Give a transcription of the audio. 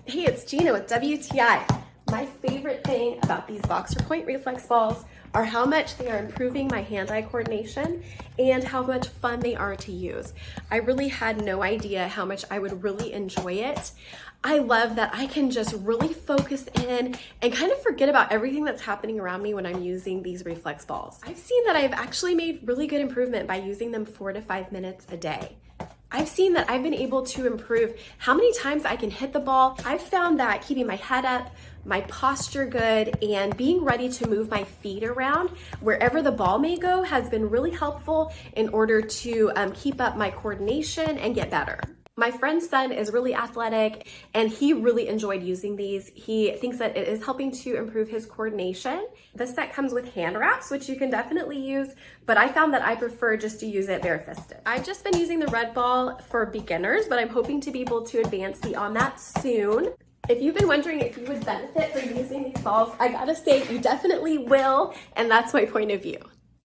Hey, it's Gina with WTI. My favorite thing about these Boxerpoint Reflex balls are how much they are improving my hand-eye coordination and how much fun they are to use. I really had no idea how much I would really enjoy it. I love that I can just really focus in and kind of forget about everything that's happening around me when I'm using these reflex balls. I've seen that I've actually made really good improvement by using them 4 to 5 minutes a day. I've seen that I've been able to improve how many times I can hit the ball. I've found that keeping my head up, my posture good, and being ready to move my feet around wherever the ball may go has been really helpful in order to keep up my coordination and get better. My friend's son is really athletic and he really enjoyed using these. He thinks that it is helping to improve his coordination. This set comes with hand wraps, which you can definitely use, but I found that I prefer just to use it bare-fisted. I've just been using the red ball for beginners, but I'm hoping to be able to advance beyond that soon. If you've been wondering if you would benefit from using these balls, I gotta say you definitely will, and that's my point of view.